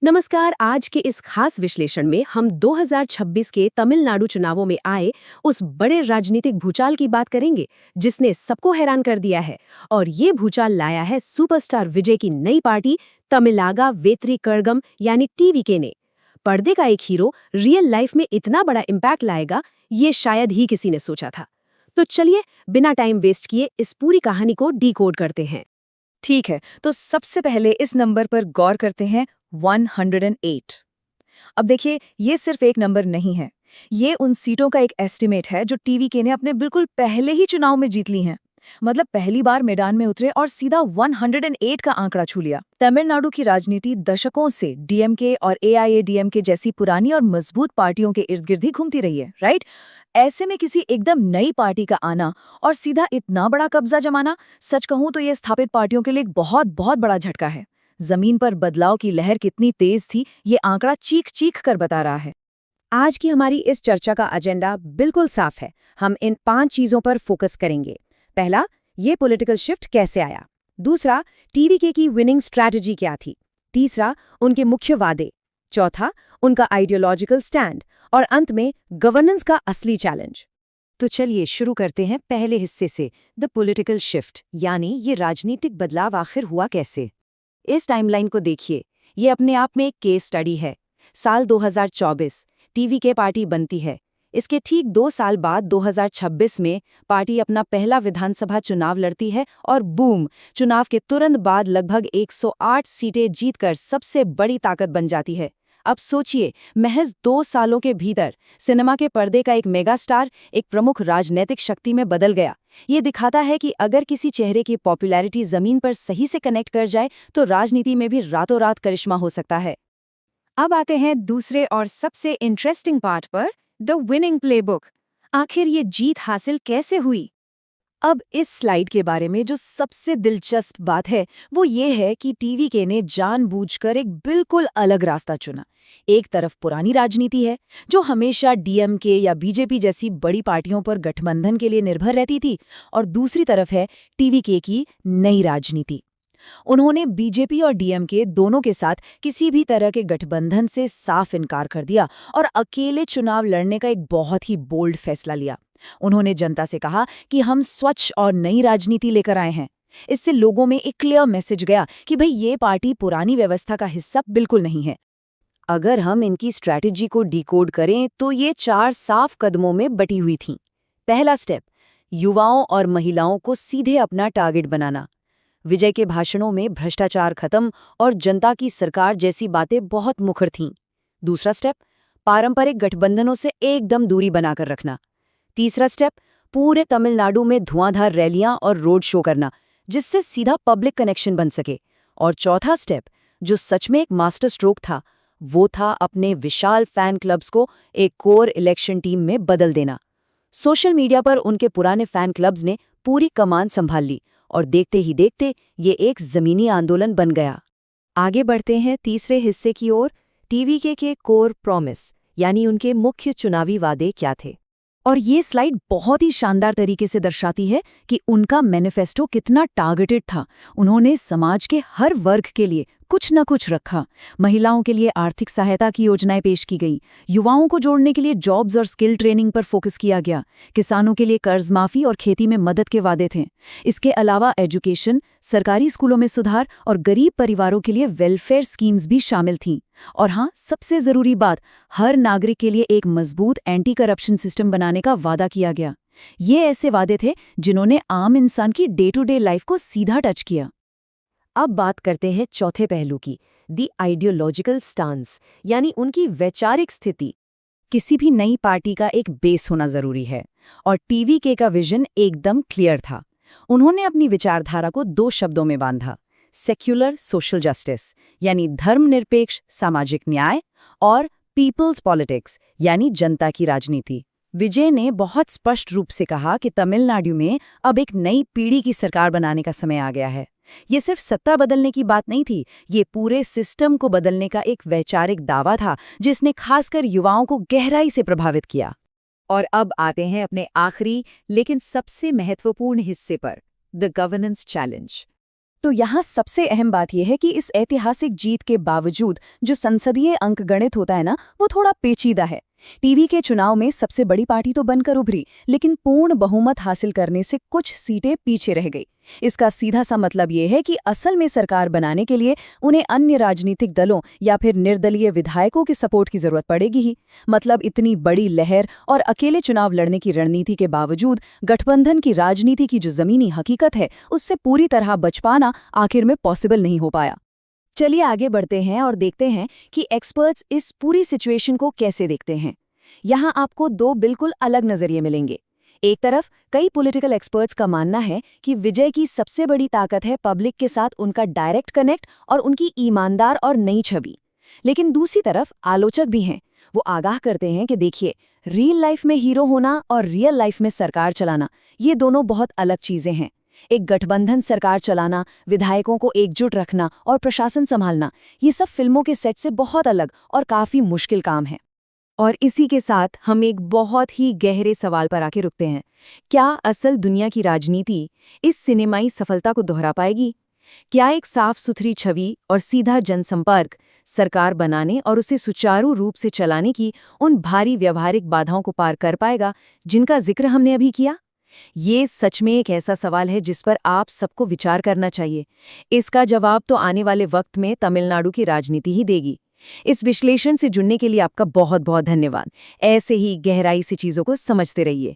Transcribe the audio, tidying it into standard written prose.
नमस्कार। आज के इस खास विश्लेषण में हम 2026 के तमिलनाडु चुनावों में आए उस बड़े राजनीतिक भूचाल की बात करेंगे जिसने सबको हैरान कर दिया है। और ये भूचाल लाया है सुपरस्टार विजय की नई पार्टी तमिलागा वेत्री कड़गम यानी टीवीके ने। पर्दे का एक हीरो रियल लाइफ में इतना बड़ा इम्पैक्ट लाएगा, ये शायद ही किसी ने सोचा था। तो चलिए बिना टाइम वेस्ट किए इस पूरी कहानी को डीकोड करते हैं। ठीक है, तो सबसे पहले इस नंबर पर गौर करते हैं 108। अब देखिए, ये सिर्फ एक नंबर नहीं है। ये उन सीटों का एक एस्टिमेट है जो टीवीके ने अपने बिल्कुल पहले ही चुनाव में जीत ली हैं। मतलब पहली बार मैदान में उतरे और सीधा 108 का आंकड़ा छू लिया। तमिलनाडु की राजनीति दशकों से डीएमके और एआईएडीएमके जैसी पुरानी और मजबूत पार्टियों के इर्द गिर्द ही घूमती रही है, राइट? ऐसे में किसी एकदम नई पार्टी का आना और सीधा इतना बड़ा कब्जा जमाना, सच कहूं तो ये स्थापित पार्टियों के लिए एक बहुत बहुत बड़ा झटका है। जमीन पर बदलाव की लहर कितनी तेज थी, ये आंकड़ा चीख चीख कर बता रहा है। आज की हमारी इस चर्चा का एजेंडा बिल्कुल साफ है। हम इन 5 चीजों पर फोकस करेंगे। पहला, ये पॉलिटिकल शिफ्ट कैसे आया। दूसरा, टीवीके की विनिंग स्ट्रैटेजी क्या थी। तीसरा, उनके मुख्य वादे। चौथा, उनका आइडियोलॉजिकल स्टैंड। और अंत में गवर्नेंस का असली चैलेंज। तो चलिए शुरू करते हैं पहले हिस्से से, द पॉलिटिकल शिफ्ट, यानी ये राजनीतिक बदलाव आखिर हुआ कैसे। इस टाइमलाइन को देखिए, ये अपने आप में एक केस स्टडी है। साल 2024 टीवीके पार्टी बनती है। इसके ठीक 2 साल बाद 2026 में पार्टी अपना पहला विधानसभा चुनाव लड़ती है और बूम, चुनाव के तुरंत बाद लगभग 108 सीटें जीतकर सबसे बड़ी ताकत बन जाती है। अब सोचिए, महज 2 सालों के भीतर सिनेमा के पर्दे का एक मेगा स्टार एक प्रमुख राजनीतिक शक्ति में बदल गया। ये दिखाता है कि अगर किसी चेहरे की पॉपुलैरिटी जमीन पर सही से कनेक्ट कर जाए तो राजनीति में भी रातों रात करिश्मा हो सकता है। अब आते हैं दूसरे और सबसे इंटरेस्टिंग पार्ट पर, द विनिंग प्लेबुक। आखिर ये जीत हासिल कैसे हुई। अब इस स्लाइड के बारे में जो सबसे दिलचस्प बात है वो ये है कि टीवीके ने जानबूझकर एक बिल्कुल अलग रास्ता चुना। एक तरफ पुरानी राजनीति है जो हमेशा डीएमके या बीजेपी जैसी बड़ी पार्टियों पर गठबंधन के लिए निर्भर रहती थी, और दूसरी तरफ है टीवीके की नई राजनीति। उन्होंने बीजेपी और डीएमके दोनों के साथ किसी भी तरह के गठबंधन से साफ इनकार कर दिया और अकेले चुनाव लड़ने का एक बहुत ही बोल्ड फैसला लिया। उन्होंने जनता से कहा कि हम स्वच्छ और नई राजनीति लेकर आए हैं। इससे लोगों में एक क्लियर मैसेज गया कि भाई ये पार्टी पुरानी व्यवस्था का हिस्सा बिल्कुल नहीं है। अगर हम इनकी स्ट्रैटेजी को डिकोड करें तो ये 4 साफ कदमों में बटी हुई थीं। पहला स्टेप, युवाओं और महिलाओं को सीधे अपना टारगेट बनाना। विजय के भाषणों में भ्रष्टाचार खत्म और जनता की सरकार जैसी बातें बहुत मुखर थीं। दूसरा स्टेप, पारंपरिक गठबंधनों से एकदम दूरी बनाकर रखना। तीसरा स्टेप, पूरे तमिलनाडु में धुआंधार रैलियां और रोड शो करना जिससे सीधा पब्लिक कनेक्शन बन सके। और चौथा स्टेप, जो सच में एक मास्टर स्ट्रोक था, वो था अपने विशाल फैन क्लब्स को एक कोर इलेक्शन टीम में बदल देना। सोशल मीडिया पर उनके पुराने फैन क्लब्स ने पूरी कमान संभाल ली और देखते ही देखते ये एक जमीनी आंदोलन बन गया। आगे बढ़ते हैं तीसरे हिस्से की ओर, टीवीके के कोर प्रॉमिस, यानी उनके मुख्य चुनावी वादे क्या थे। और ये स्लाइड बहुत ही शानदार तरीके से दर्शाती है कि उनका मैनिफेस्टो कितना टारगेटेड था। उन्होंने समाज के हर वर्ग के लिए कुछ न कुछ रखा। महिलाओं के लिए आर्थिक सहायता की योजनाएं पेश की गई, युवाओं को जोड़ने के लिए जॉब्स और स्किल ट्रेनिंग पर फोकस किया गया, किसानों के लिए कर्ज माफी और खेती में मदद के वादे थे। इसके अलावा एजुकेशन, सरकारी स्कूलों में सुधार और गरीब परिवारों के लिए वेलफेयर स्कीम्स भी शामिल थीं। और हाँ, सबसे जरूरी बात, हर नागरिक के लिए एक मजबूत एंटी करप्शन सिस्टम बनाने का वादा किया गया। ये ऐसे वादे थे जिन्होंने आम इंसान की डे टू डे लाइफ को सीधा टच किया। अब बात करते हैं चौथे पहलू की, द आइडियोलॉजिकल स्टांस, यानी उनकी वैचारिक स्थिति। किसी भी नई पार्टी का एक बेस होना जरूरी है, और टीवीके का विजन एकदम क्लियर था। उन्होंने अपनी विचारधारा को 2 शब्दों में बांधा, सेक्युलर सोशल जस्टिस, यानी धर्मनिरपेक्ष सामाजिक न्याय, और पीपल्स पॉलिटिक्स, यानी जनता की राजनीति। विजय ने बहुत स्पष्ट रूप से कहा कि तमिलनाडु में अब एक नई पीढ़ी की सरकार बनाने का समय आ गया है। ये सिर्फ सत्ता बदलने की बात नहीं थी, ये पूरे सिस्टम को बदलने का एक वैचारिक दावा था जिसने खासकर युवाओं को गहराई से प्रभावित किया। और अब आते हैं अपने आखिरी लेकिन सबसे महत्वपूर्ण हिस्से पर, द गवर्नेंस चैलेंज। तो यहाँ सबसे अहम बात यह है कि इस ऐतिहासिक जीत के बावजूद जो संसदीय अंकगणित होता है ना, वो थोड़ा पेचीदा है। टीवी के चुनाव में सबसे बड़ी पार्टी तो बनकर उभरी, लेकिन पूर्ण बहुमत हासिल करने से कुछ सीटें पीछे रह गई। इसका सीधा सा मतलब ये है कि असल में सरकार बनाने के लिए उन्हें अन्य राजनीतिक दलों या फिर निर्दलीय विधायकों की सपोर्ट की जरूरत पड़ेगी ही। मतलब इतनी बड़ी लहर और अकेले चुनाव लड़ने की रणनीति के बावजूद गठबंधन की राजनीति की जो जमीनी हकीकत है, उससे पूरी तरह बच पाना आखिर में पॉसिबल नहीं हो पाया। चलिए आगे बढ़ते हैं और देखते हैं कि एक्सपर्ट्स इस पूरी सिचुएशन को कैसे देखते हैं। यहाँ आपको दो बिल्कुल अलग नजरिए मिलेंगे। एक तरफ कई पॉलिटिकल एक्सपर्ट्स का मानना है कि विजय की सबसे बड़ी ताकत है पब्लिक के साथ उनका डायरेक्ट कनेक्ट और उनकी ईमानदार और नई छवि। लेकिन दूसरी तरफ आलोचक भी हैं। वो आगाह करते हैं कि देखिए, रियल लाइफ में हीरो होना और रियल लाइफ में सरकार चलाना, ये दोनों बहुत अलग चीजें हैं। एक गठबंधन सरकार चलाना, विधायकों को एकजुट रखना और प्रशासन संभालना, ये सब फिल्मों के सेट से बहुत अलग और काफी मुश्किल काम है। और इसी के साथ हम एक बहुत ही गहरे सवाल पर आके रुकते हैं। क्या असल दुनिया की राजनीति इस सिनेमाई सफलता को दोहरा पाएगी? क्या एक साफ सुथरी छवि और सीधा जनसंपर्क सरकार बनाने और उसे सुचारू रूप से चलाने की उन भारी व्यवहारिक बाधाओं को पार कर पाएगा जिनका जिक्र हमने अभी किया? ये सच में एक ऐसा सवाल है जिस पर आप सबको विचार करना चाहिए। इसका जवाब तो आने वाले वक्त में तमिलनाडु की राजनीति ही देगी। इस विश्लेषण से जुड़ने के लिए आपका बहुत बहुत धन्यवाद। ऐसे ही गहराई से चीजों को समझते रहिए।